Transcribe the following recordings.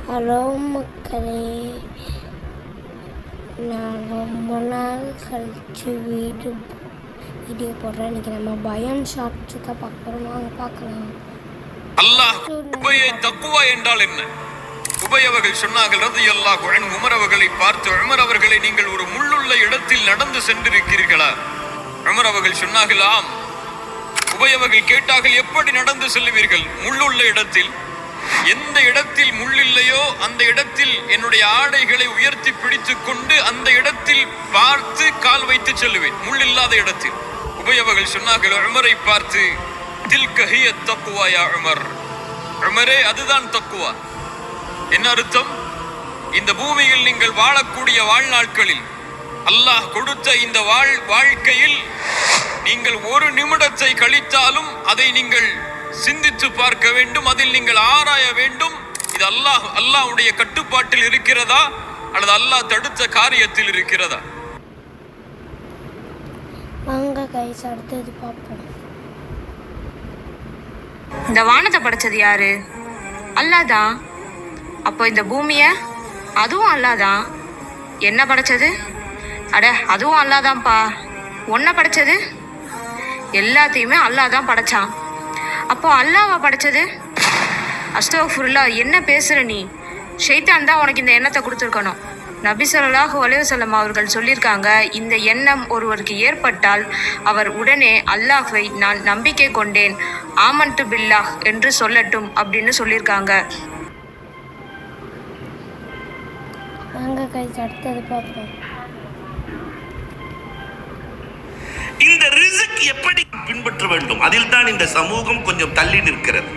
Hello மக்களே, நான் ரொம்ப நாள் கழிச்சு வீடியோ போடுறேன். இன்றைக்கி நம்ம பயம் ஷார்ட்ஸு தான் பார்க்குறோம். வாங்க பார்க்கலாம். அல்லாஹ் உபயை தக்குவா என்றால் என்ன? உபய் அவர்கள் சொன்னார்கள், ரலியல்லாஹு அன்ஹு, உமர் அவர்களை பார்த்து, உமர் அவர்களை, நீங்கள் ஒரு முள்ளுள்ள இடத்தில் நடந்து சென்றிருக்கிறீர்களா? உமர் அவர்கள் சொன்னார்கள், ஆம். உபய் அவர்கள் கேட்டார்கள், எப்படி நடந்து செல்லுவீர்கள்? முள்ளுள்ள இடத்தில். எந்த இடத்தில் முள்ளில்லையோ அந்த இடத்தில் என்னுடைய ஆடைகளை உயர்த்தி பிடித்துக் கொண்டு அந்த இடத்தில் பார்த்து கால் வைத்து செல்லுவேன், முள்ளில்லாத இடத்தில். உபய் அவர்கள் சொன்னார்கள் உமரை பார்த்து, தில்க ஹிய தக்வா யா உமர். உமரே, அதுதான் தக்குவா. என்ன அர்த்தம்? இந்த பூமியில் நீங்கள் வாழக்கூடிய வாழ்நாட்களில் அல்லாஹ் கொடுத்த இந்த வாழ்க்கையில் நீங்கள் ஒரு நிமிடத்தை கழித்தாலும் அதை நீங்கள் சிந்தித்து பார்க்க வேண்டும், அதில் நீங்கள் ஆராய வேண்டும். இது அல்லாஹ்வுடைய கட்டுப்பாட்டில் இருக்கிறதா அல்லது அல்லாஹ் தடுத்த காரியத்தில் இருக்கிறதா? இந்த வானத்தை படைச்சது யாரு? அல்லாஹ்தான். அப்போ இந்த பூமிய அதுவும் அல்லாஹ்தான். என்ன படைச்சது? அட, அதுவும் அல்லாஹ்தான்ப்பா. ஒன்ன படைச்சது எல்லாத்தையுமே அல்லாஹ் தான் படைச்சான். அப்போ அல்லாஹ்வா படைச்சது? அஸ்தக்ஃபிருல்லாஹ், என்ன பேசுற நீ? ஷைத்தான் தான் உனக்கு இந்த எண்ணத்தை கொடுத்துருக்கணும். நபி ஸல்லல்லாஹு அலைஹி வஸல்லம் அவர்கள் சொல்லியிருக்காங்க, இந்த எண்ணம் ஒருவருக்கு ஏற்பட்டால் அவர் உடனே அல்லாஹ்வை நான் நம்பிக்கை கொண்டேன், ஆமன்து பில்லாஹ் என்று சொல்லட்டும் அப்படின்னு சொல்லியிருக்காங்க. இந்த ரிஸ்க் எப்படி பின்பற்ற வேண்டும், அதில் தான் இந்த சமூகம் கொஞ்சம் தள்ளி நிற்கிறது.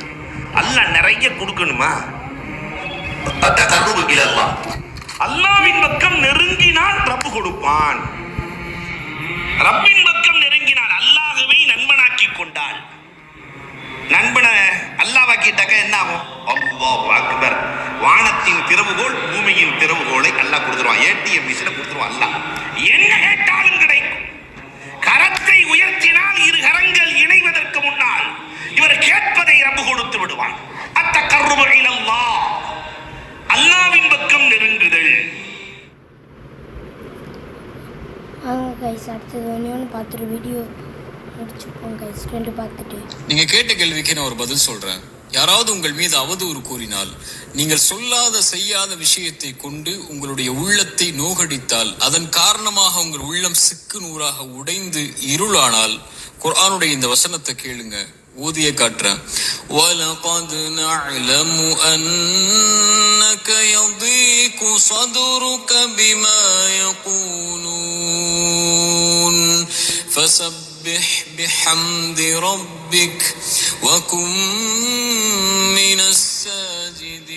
அல்லாஹ் நிறைய கொடுக்கணுமா? அல்லாஹ்வின் பக்கம் நெருங்கினால் ரப்பு கொடுப்பான். ரப்பின் பக்கம் நெருங்கினால், அல்லாஹ்வை நண்பனாக்கி கொண்டால், நண்பனை அல்லாஹ்வாக்கிட்டாக்க என்ன ஆகும்? அல்லாஹ் அக்பர். வானத்தின் திறவுகோல், பூமியின் திறவுகோலை அல்லாஹ் கொடுத்துருவான். ஏடிஎம் மிஷினை கொடுத்துருவான். அல்லாஹ் என்ன கேட்டாலும் கிடைக்கும். கரத்தை உயர்த்தினால் இரு கரங்கள் இணைவதற்கு முன்னால் இவர் கேட்பதை ரப்பு கொடுத்து விடுவான். அத்தகர்ருபு இலல்லாஹ், அல்லாஹ்வின் பக்கம் நெருங்குதல். பார்த்துட்டு வீடியோ முடிச்சுப்போம் கைஸ். ரெண்டு பார்த்துட்டு நீங்க கேட்ட கேள்விக்கு நான் ஒரு பதில் சொல்றேன். யாராவது உங்கள் மீது அவதூறு கூறினால், நீங்கள் சொல்லாத செய்யாத விஷயத்தை கொண்டு உங்களுடைய உள்ளத்தை நோகடித்தால், அதன் காரணமாக உங்கள் உள்ளம் சிக்கு நூறாக உடைந்து இருளானால், குர்ஆனுடைய இந்த வசனத்தை கேளுங்க, ஓதியே காட்டுறேன். وَلَقَدْ نَعْلَمُ أَنَّكَ يَضِيقُ صَدْرُكَ بِمَا يَقُولُونَ فَسَبِّحْ بِحَمْدِ رَبِّكَ وَكُن مِّنَ السَّاجِدِينَ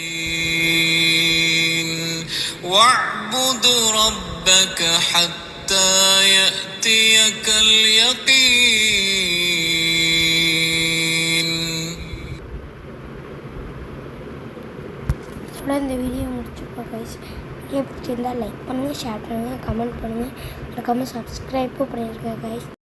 وَاعْبُدْ رَبَّكَ حَتَّى يَأْتِيَكَ الْيَقِينُ. இந்த வீடியோ முடிச்சுப்போம் கைஸ். வீடியோ பிடிச்சிருந்தால் லைக் பண்ணுங்கள், ஷேர் பண்ணுங்கள், கமெண்ட் பண்ணுங்கள், மறக்காமல் சப்ஸ்கிரைப்பும் பண்ணியிருக்கேன் கைஸ்.